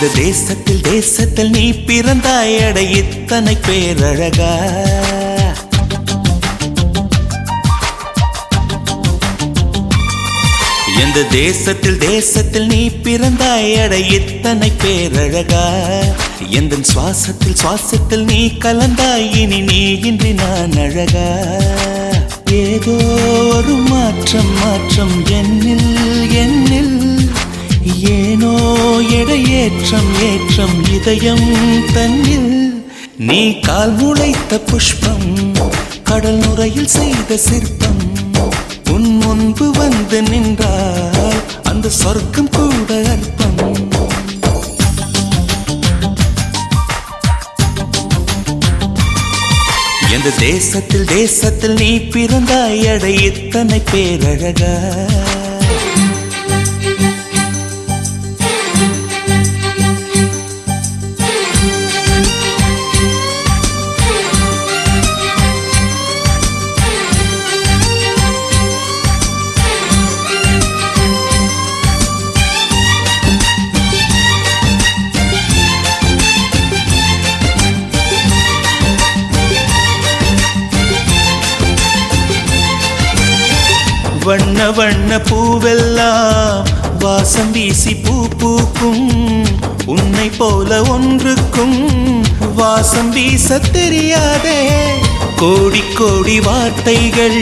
இந்த தேசத்தில் தேசத்தில் நீ பிறந்தாய் அட இத்தனை பேரழகா. இந்த தேசத்தில் தேசத்தில் நீ பிறந்தாய் அட இத்தனை பேரழகா. எந்த சுவாசத்தில் சுவாசத்தில் நீ கலந்தாய் இனி நீ இன்றி நான் அழகா. ஏதோ ஒரு மாற்றம் மாற்றம் என்னில் என்னில் ஏனோ எடையேற்றம் ஏற்றம் இதயம் தன்னில். நீ கால் முளைத்த புஷ்பம் கடல் நுரையில் செய்த சிற்பம் உன் முன்பு வந்து நின்றால் அந்த சொர்க்கம் கூட அற்பம். எந்த தேசத்தில் தேசத்தில் நீ பிறந்தாய் அட இத்தனை பேரழகா. வண்ண வண்ண பூவெல்லாம் வாசம் வீசி பூ பூக்கும். உன்னை போல ஒன்றுக்கும் வாசம் வீச தெரியாதே. கோடி கோடி வார்த்தைகள்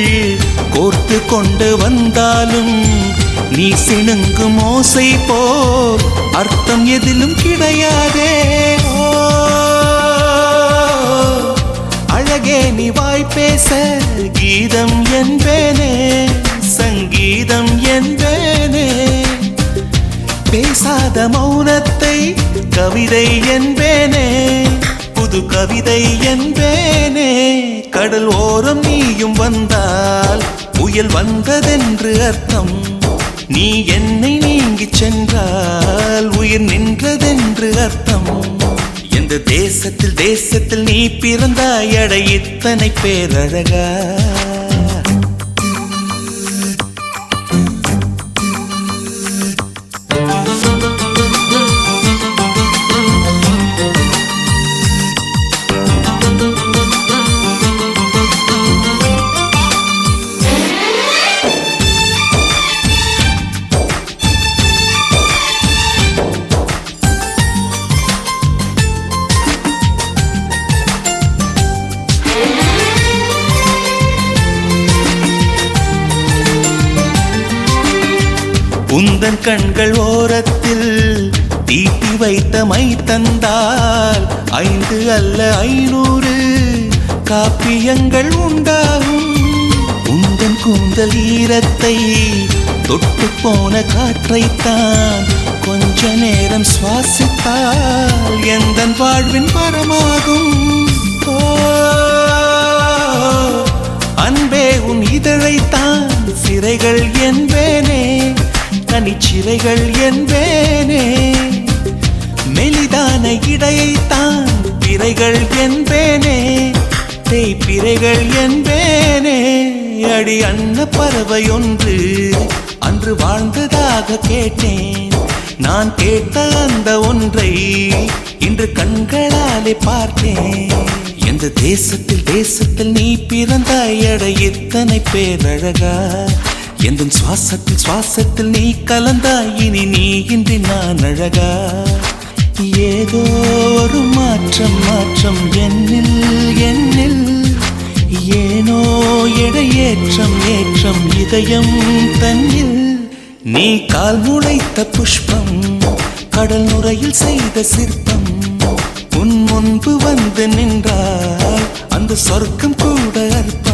கோர்த்து கொண்டு வந்தாலும் நீ சிணுங்கும் ஓசை போல் அர்த்தம் எதிலும் கிடையாதே. அழகே நீ வாய் பேச கீதம் என்பேனே சங்கீதம் என்பேனே. பேசாத மௌனத்தை கவிதை என்பேனே புது கவிதை என்பேனே. கடல் ஓரம் நீயும் வந்தால் புயல் வந்ததென்று அர்த்தம். நீ என்னை நீங்கி சென்றால் உயிர் நின்றதென்று அர்த்தம். எந்த தேசத்தில் தேசத்தில் நீ பிறந்தாய் அட இத்தனை பேரழகா. உந்தன் கண்கள் ஓரத்தில் தீட்டி வைத்த மை தந்தால் 5 அல்ல 500 காப்பியங்கள் உண்டாகும். உந்தன் கூந்தல் ஈரத்தை தொட்டு போன காற்றைத்தான் கொஞ்ச நேரம் சுவாசித்தால் எந்தன் வாழ்வின் மரமாகும். அன்பே உன் இதழைத்தான் சிறைகள் என்பேனே தனிச்சிறைகள் என்பேனே. மெலிதான இடையைத்தான் பிறைகள் என்பேனே தேய்பிறைகள் என்பேனே. அடி அன்ன பறவை ஒன்று அன்று வாழ்ந்ததாக கேட்டேன். நான் கேட்ட அந்த ஒன்றை இன்று கண்களாலே பார்த்தேன். எந்த தேசத்தில் தேசத்தில் நீ பிறந்தாய் அட இத்தனை பேரழகா. எந்த சுவாசத்தில் சுவாசத்தில் நீ கலந்தாய் இனி நீ இன்றி நான் அழகா. ஏதோ ஒரு மாற்றம் மாற்றம் என்னில் என்னில் ஏனோ எடையேற்றம் ஏற்றம் இதயம் தன்னில். நீ கால் முளைத்த புஷ்பம் கடல் நுரையில் செய்த சிற்பம் உன் முன்பு வந்து நின்றால் அந்த சொர்க்கம் கூட அற்பம்.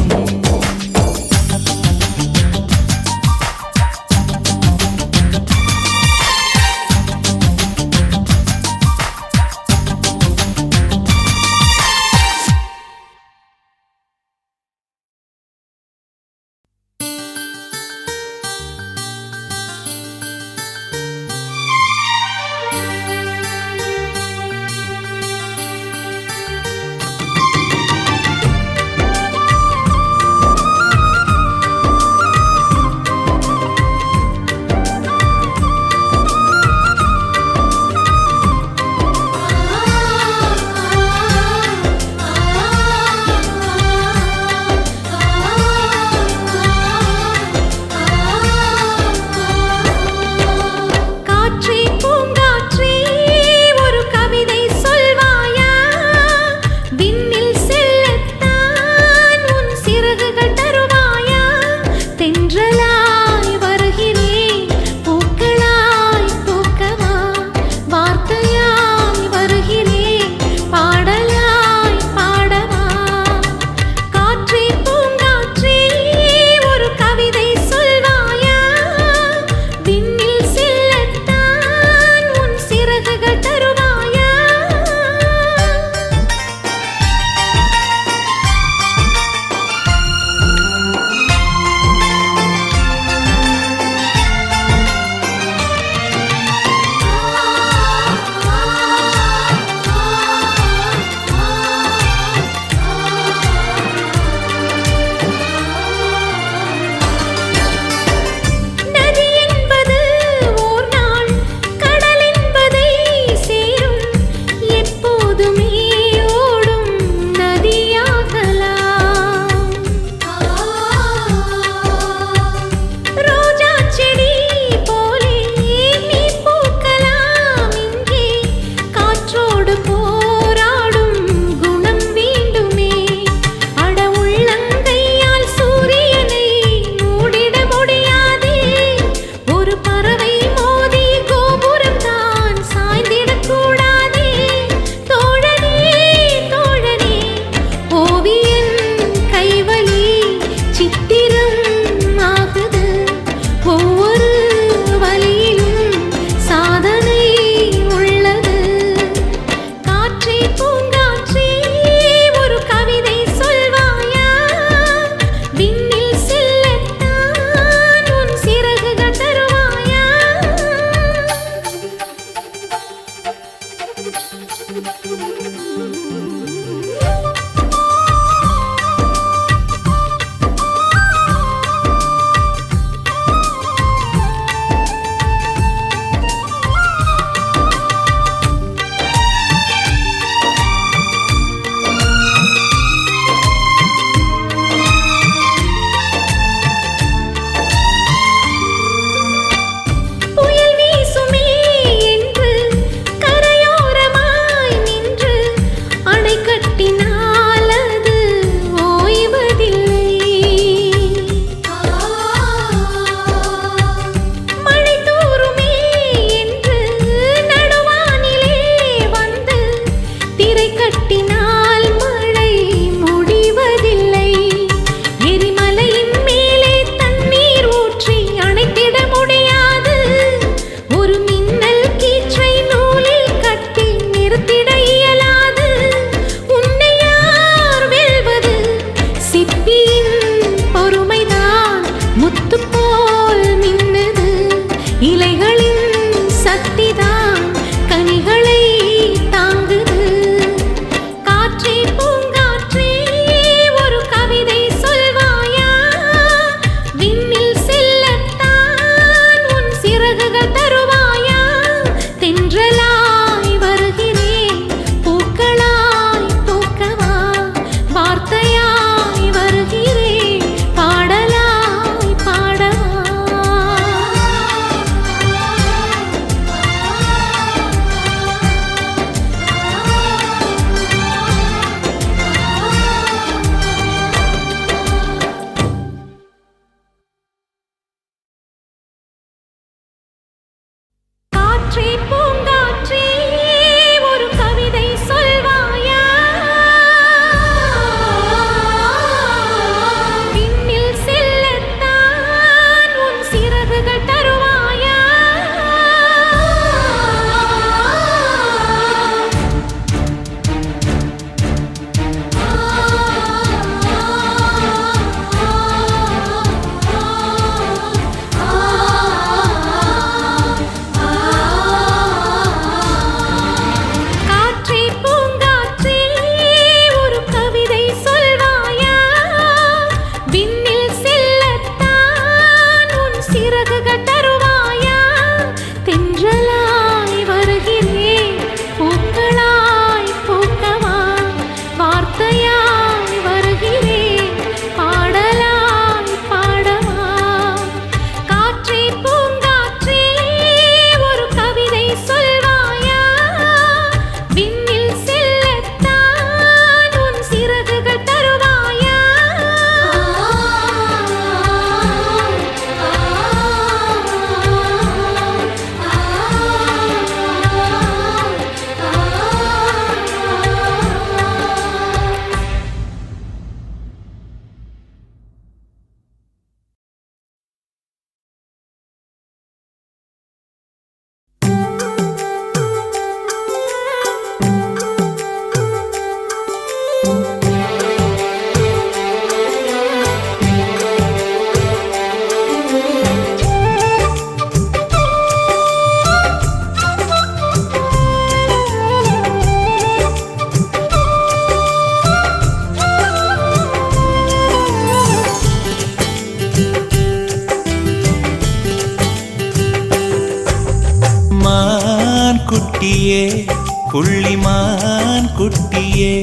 புள்ளிமான் குட்டியே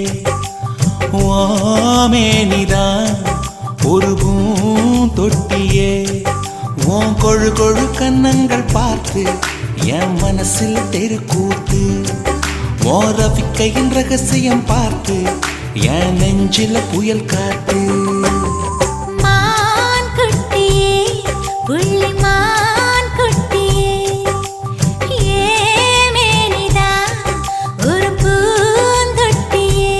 ஓமேனிதான் ஒரு பூந்தொட்டியே உன் கொழு கொழு கன்னங்கள் பார்த்து என் மனசில் தெருக்கூத்து உன் ரவிக்கையின் ரகசியம் பார்த்து என் நெஞ்சில புயல் காத்து மான் குட்டியே புள்ளிமான் குட்டியே ஏமேனிதான் ஒரு பூந்தொட்டியே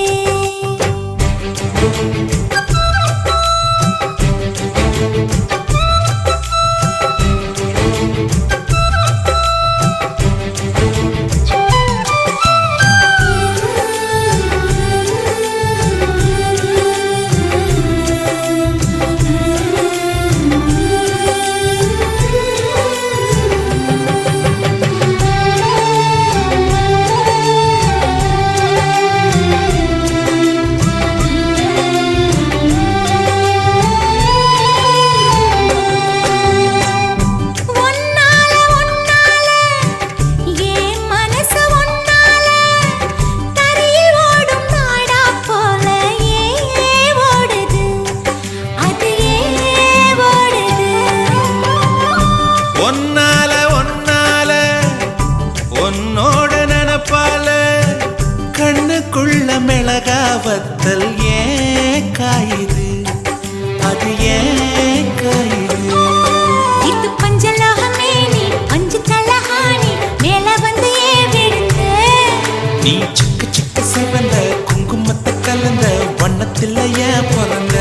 மிளகாவத்தல் ஏன் காயுது அது ஏன் காயுது இது பஞ்சலோகமே நீ பஞ்சு தலஹானி மேல வந்து ஏவிடுங்க நீ சிக்க சிக்க சிவந்த குங்குமத்தை கலந்த வண்ணத்தில் ஏன் பிறந்த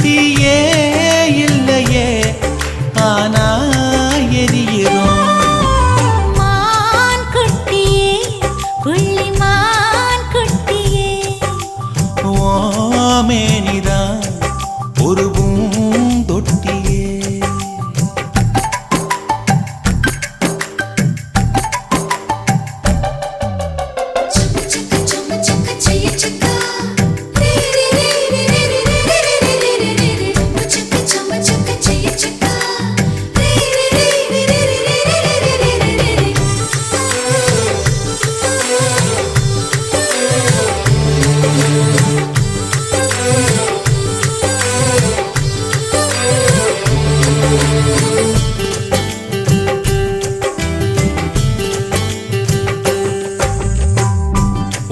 தீயே இல்லையே ஆனா மேனிதான் ஒரு பூந்தொட்டியே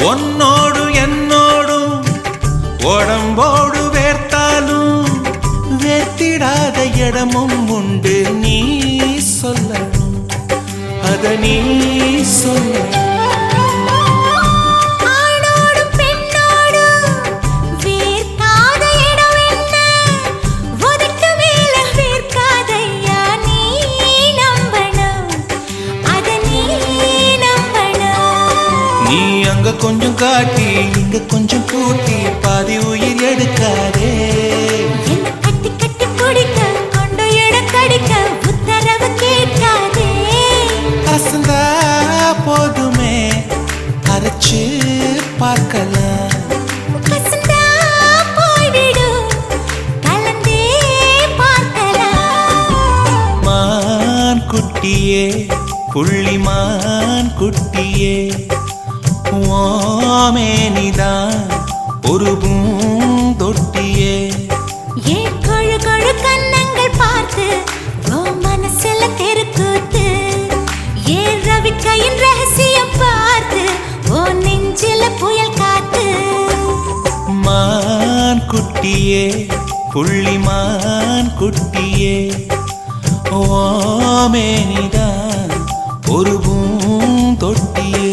உன்னோடு என்னோடும் உடம்போடு வேர்த்தாலும் வேர்த்திடாத இடமும் உண்டு நீ சொல்லணும் அத நீ சொல்லணும் அங்க கொஞ்சம் காட்டி இங்க கொஞ்சம் கூட்டி பாதி உயிர் எடுக்காதே என்ன கட்டி கட்டி பிடிக்க கொண்டு எடுக்கடிக்க உத்தரவு கேட்காதே அசந்தா போதுமே அரைச்சு பார்க்கலாம் அசந்தா போய்விடும் கலந்தே பார்க்கலாம் மான் குட்டியே புள்ளிமான் குட்டியே ஓமேனிதான் ஒரு பூந்தொட்டியே ஏன் கொழு கொழு கன்னங்கள் பார்த்து ஓ மனசுல தெருக்கூத்து ஏன் ரவிக்கையின் ரகசியம் பார்த்து ஓ நெஞ்சில புயல் காத்து மான் குட்டியே புள்ளிமான் குட்டியே ஓமேனிதான் ஒரு பூந்தொட்டியே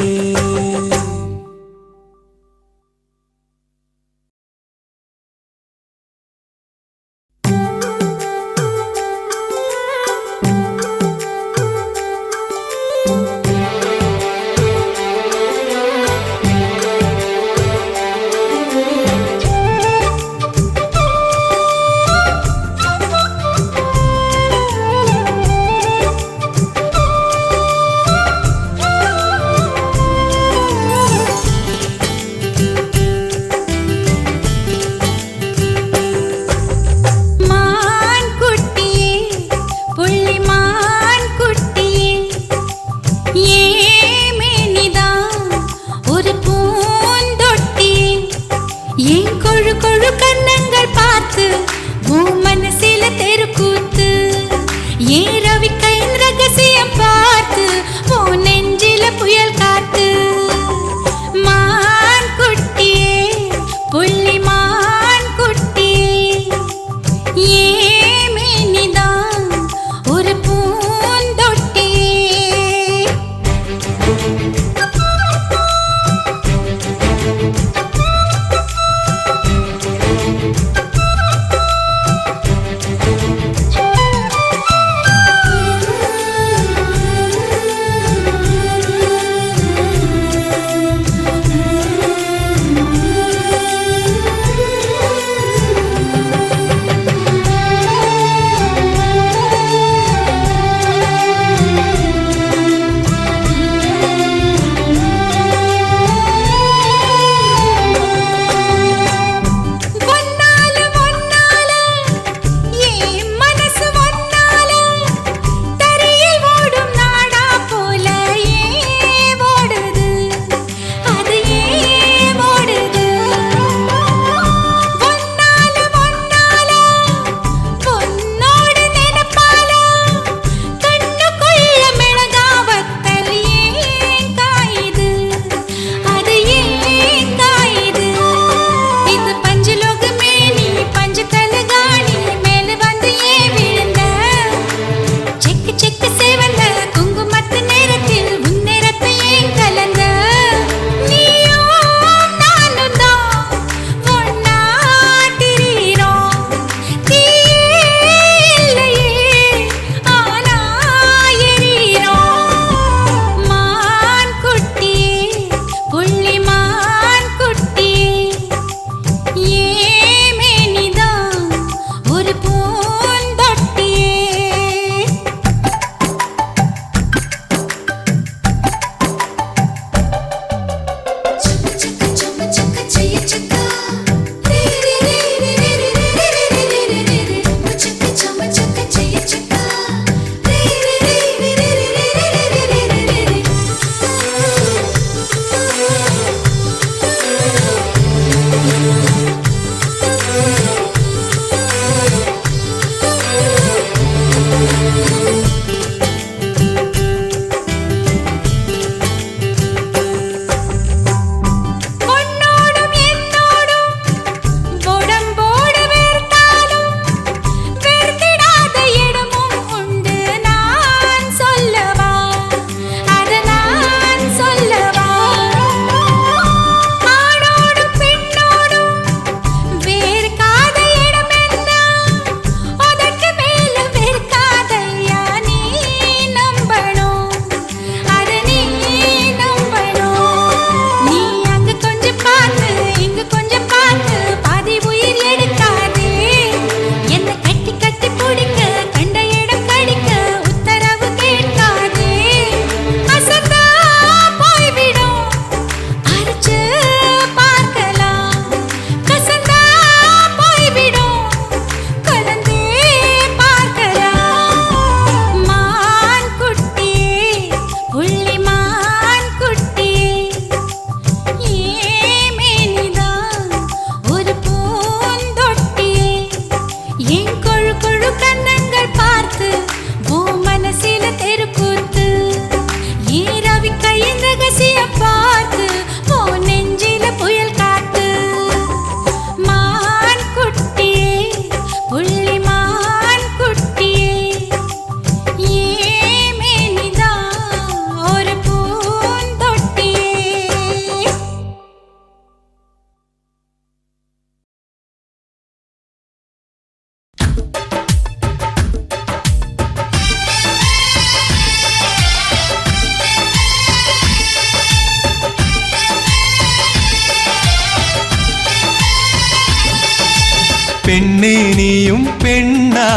பெண்ணே நீயும் பெண்ணா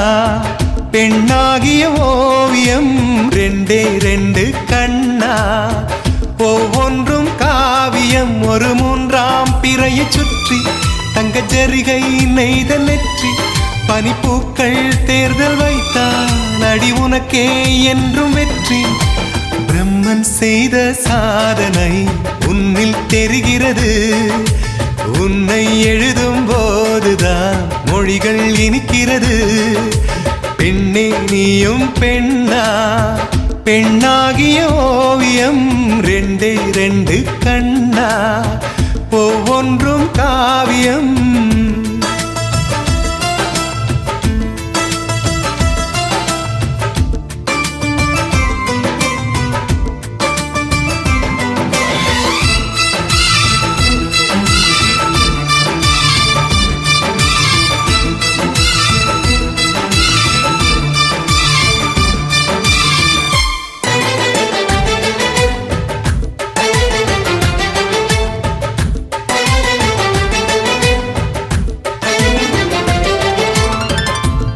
பெண்ணாகிய ஓவியம் ரெண்டே ரெண்டு கண்ணா ஒவ்வொன்றும் காவியம் ஒரு மூன்றாம் பிறையை சுற்றி தங்க ஜரிகை நெய்த நெற்றி பனிப்பூக்கள் தேர்தல் வைத்தான் அடி உனக்கே என்றும் வெற்றி பிரம்மன் செய்த சாதனை உன்னில் தெரிகிறது உன்னை எழுதும் போதுதான் மொழிகள் இனிக்கிறது பெண்ணே நீயும் பெண்ணா பெண்ணாகிய ஓவியம் ரெண்டே ரெண்டு கண்ணா ஒவ்வொன்றும் காவியம்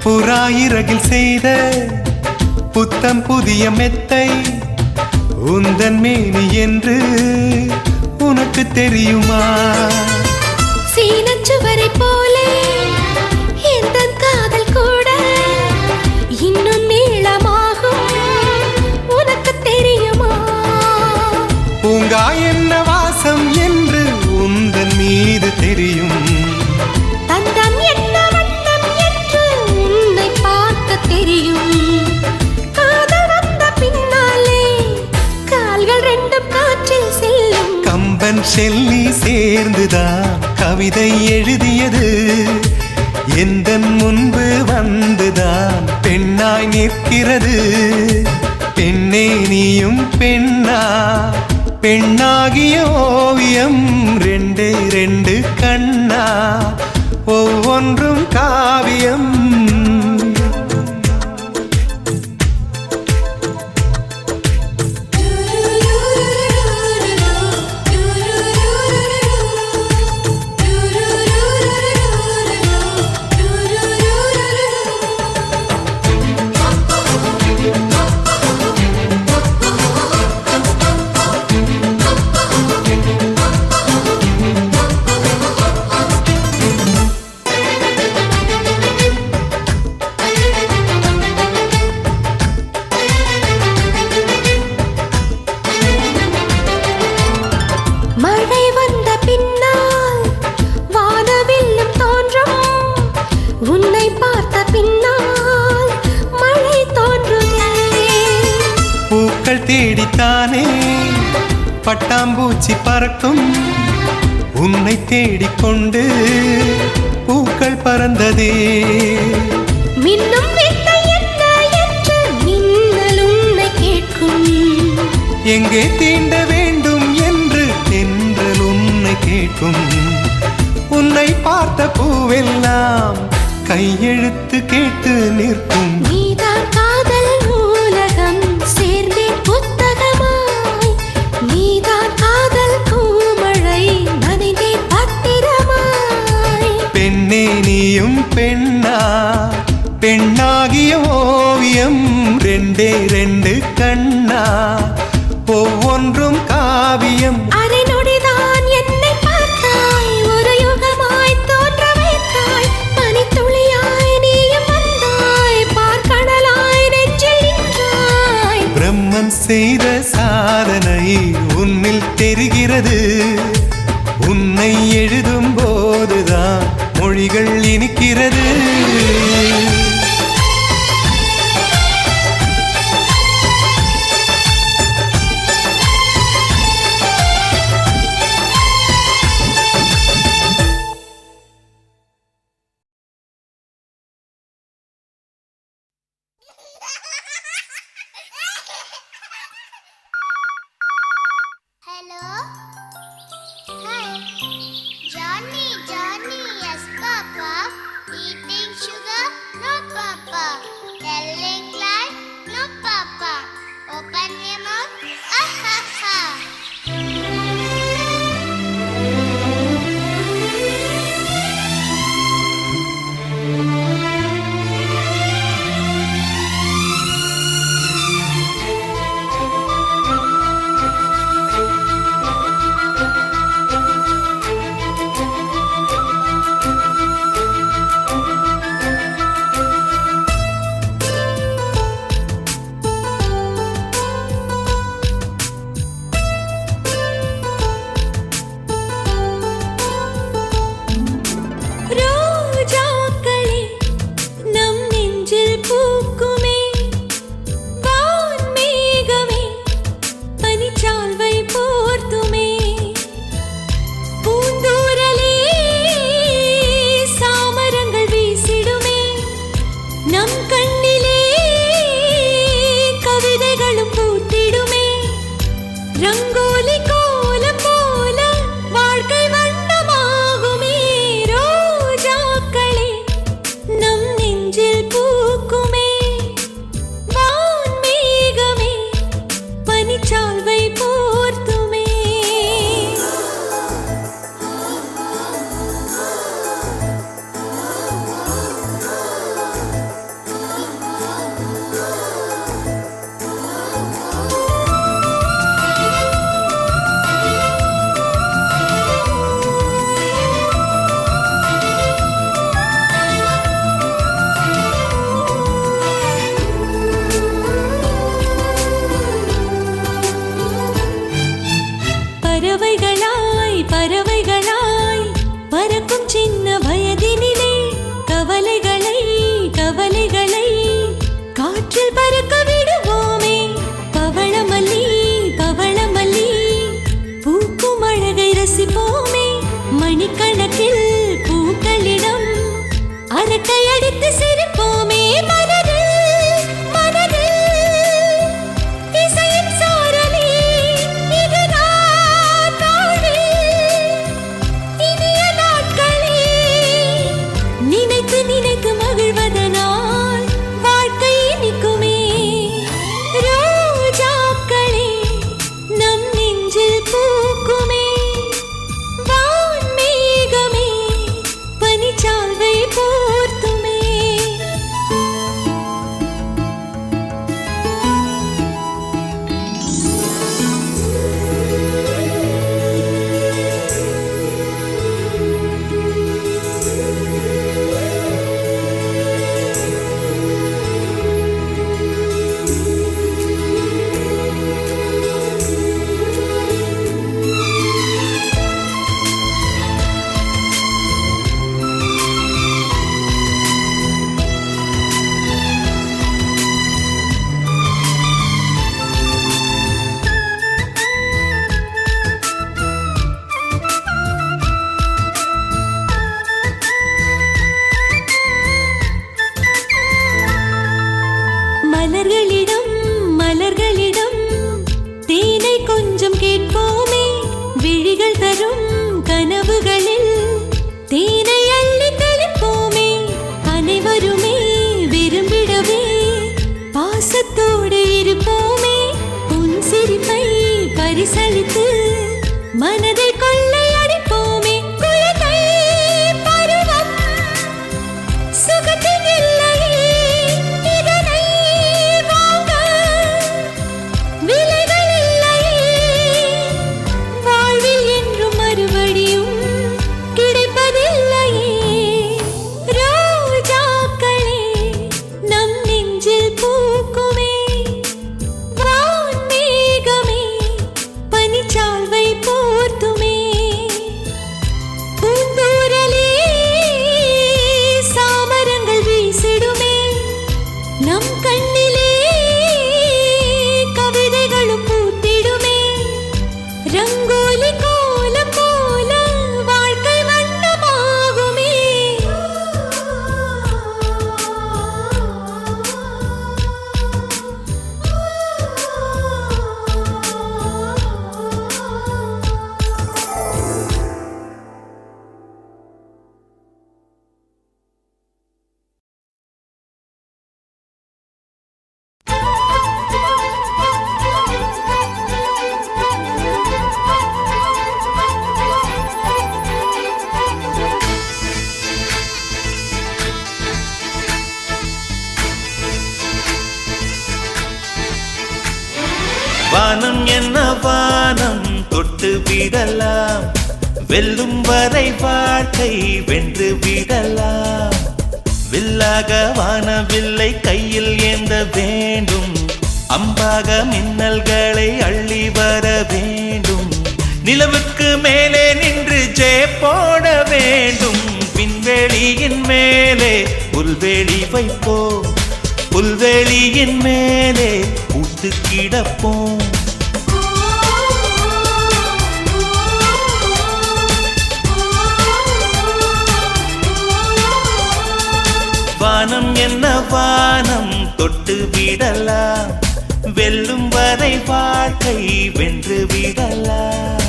புறாயிரகில் செய்த புத்தம் புதிய மெத்தை உந்தன் மேனி என்று உனக்கு தெரியுமா சீனச்சுவரை போலே இந்த காதல் கூட இன்னும் நீளமாகும் உனக்கு தெரியுமா பூங்கா என்ன வாசம் என்று உந்தன் மீது தெரியும் தந்தம் என்ன வண்ணம் என்று உன்னை பார்க்க தெரியும் காதல் வந்த பின்னாலே கால்கள் ரெண்டும் காற்றில் செல்லும் கம்பன் செல்லி சேர்ந்துதான் கவிதை எழுதியது எந்தன் முன்பு வந்துதான் பெண்ணாய் நிற்கிறது பெண்ணே நீயும் பெண்ணா பெண்ணாகிய ஓவியம் ரெண்டே ரெண்டு கண்ணா ஒவ்வொன்றும் காவியம் மழை வந்த பின்னால் வானவில்லும் தோன்றும் உன்னை பார்த்த பின்னால் மழை தோன்றுதே பூக்கள் தேடித்தானே பட்டாம்பூச்சி பறக்கும் உன்னை தேடிக்கொண்டு பூக்கள் பறந்ததே மின்னும் வித்தை என்ன என்று மின்னல் உன்னை கேட்கும் எங்கே தீண்ட வேண்டும் என்று தென்றல் உன்னை கேட்கும் உன்னை பார்த்த பூவெல்லாம் கையெழுத்து கேட்டு நிற்கும் நீதான் காதல் நூலகம் சேர்ந்தேன் புத்தகமாய் நீதான் காதல் பூமழை நனைந்தேன் பத்திரமாய் பெண்ணே நீயும் பெண்ணா பெண்ணாகிய ஓவியம் ரெண்டே ரெண்டு கண்ணா ஒவ்வொன்றும் காவியம் அரை நொடிதான் என்னை பார்த்தாய் ஒரு யுகமாய் தோன்ற வைத்தாய் பனித்துளியாய் நீயும் வந்தாய் பார்க்கடலாய் நெஞ்சில் நின்றாய் பிரம்மன் செய்த சாதனை உன்னில் தெரிகிறது உன்னை எழுதும் போதுதான் மொழிகள் இனிக்கிறது Hello? Hi. Johnny, Johnny, yes, Papa. Eating sugar? No, Papa. Telling lies? No, Papa. Open your mouth? Ah, ha, ha. பறவைகளாய் பறவைகளாய் பறக்கும் சின்ன வயதினிலே கவலைகளை கவலைகளை காற்றில் பறக்க விடுவோமே. பவளமல்லி பவளமல்லி பூக்கும் அழகை ரசிப்போமே. மணிக்கணக்கில் பூக்களிடம் அரட்டை அடித்து சிரிப்போமே. மனதில் மனதில் இசையின் சாரலே இது நான் வாழ்வில் இனிய நாட்களே. நினைத்து நினைத்து மகிழ்வதனால் வாழ்க்கை இனிக்குமே. ரோஜாக்களே நம் நெஞ்சில் பூக்குமே. வான்மேகமே பனிச்சால்வை போர்த்துமே. மலர்களிடம் மலர்களிடம் தேனை கொஞ்சம் கேட்போமே. விழிகள் தரும் கனவுகளில் தேனை அள்ளி தெளிப்போமே. அனைவருமே விரும்பிடவே பாசத்தோடு இருப்போமே. உன் சிரிப்பை பரிசளித்து மனதை கொள்ளையடிப்போமே. குழந்தை பருவம் சுகத்தின் எல்லையே. இதனை வாங்க விலைகள் இல்லையே. வாழ்வில் என்றும் மறுபடியும் கிடைப்பதில்லையே. ரோஜாக்களே நம் நெஞ்சில் பூக்குமே. வான்மேகமே பனிச்சால்வை போர்த்துமே. பூந்தூரலே சாமரங்கள் வீசிடுமே. நம் கண்ணிலே கவிதைகளும் பூத்திடுமே. ரங்கோலி கோலம் போல வாழ்க்கை வண்ணமாகுமே. வானம் என்ன வானம் தொட்டு விடலாம். வெல்லும் வரை வாழ்க்கை வென்று விடலாம். வில்லாக வானவில்லை கையில் ஏந்த வேண்டும். அம்பாக மின்னல்களை அள்ளி வர வேண்டும். நிலவுக்கு மேலே நின்று ஜெய போட வேண்டும். விண்வெளியின் மேலே புல்வெளி வைப்போம். புல்வெளியின் மேலே பூத்து கிடப்போம். வானம் என்ன வானம் தொட்டு விடலாம். வெல்லும் வரை வாழ்க்கை வென்று விடலாம்.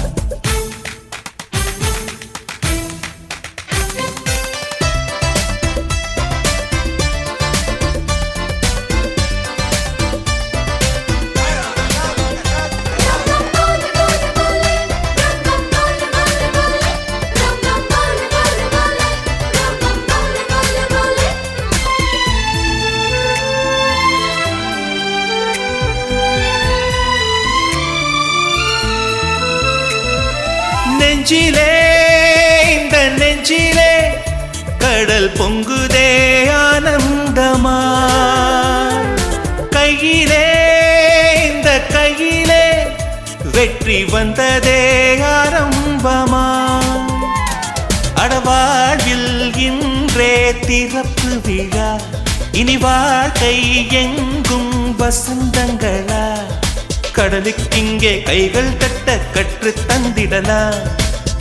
நெஞ்சிலே இந்த நெஞ்சிலே கடல் பொங்குதே ஆனந்தமா. கையிலே இந்த கையிலே வெற்றி வெற்றி வந்ததே ஆரம்பமா அடவாழ்வில் இன்றே திறப்பு விழா இனி வாழ்க்கை எங்கும் வசந்தங்களா கடலுக்கிங்கே கைகள் கட்ட கற்று தந்திடலாம்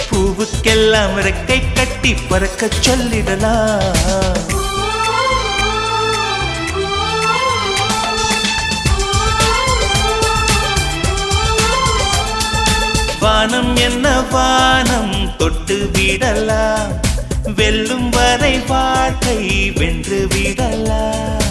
பூவுக்கெல்லாம் இறக்கை கட்டி பறக்கச் சொல்லிடலாம் வானம் என்ன வானம் தொட்டு விடலாம் வெல்லும் வரை வாழ்க்கை வென்று விடலாம்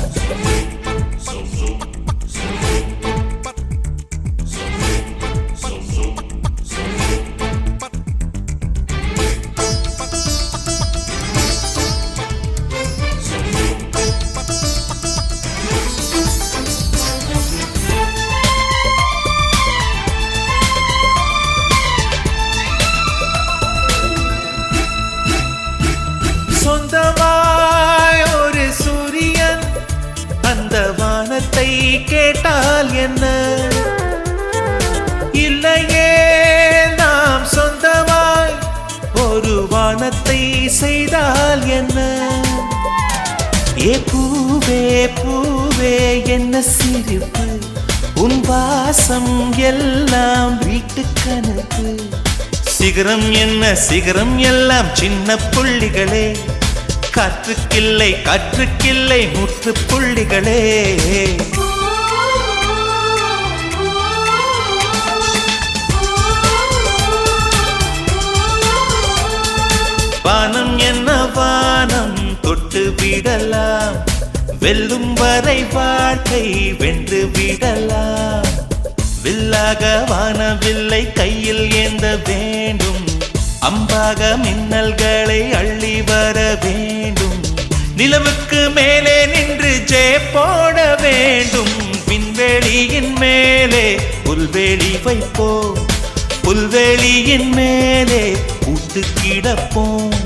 சொந்தமாய் ஒரு சூரியன் அந்த வானத்தை கேட்டால் என்ன இல்லையே நாம் சொந்தமாய் ஒரு வானத்தை செய்தால் என்ன ஏ பூவே பூவே என்ன சிரிப்பு உன் வாசம் எல்லாம் வீட்டு கணக்கு சிகரம் என்ன சிகரம் எல்லாம் சின்ன புள்ளிகளே காற்றுக்கில்லை முற்று புள்ளிகளே வானம் என்ன வானம் தொட்டு விடலாம் வெல்லும் வரை வாழ்க்கை வென்று விடலாம் வில்லாக வானவில்லை கையில் ஏந்த வேண்டும் அம்பாக மின்னல்களை அள்ளி வர வேண்டும் நிலவுக்கு மேலே நின்று ஜெய போட வேண்டும் விண்வெளியின் மேலே புல்வெளி வைப்போம் புல்வெளியின் மேலே கூட்டு கிடப்போம்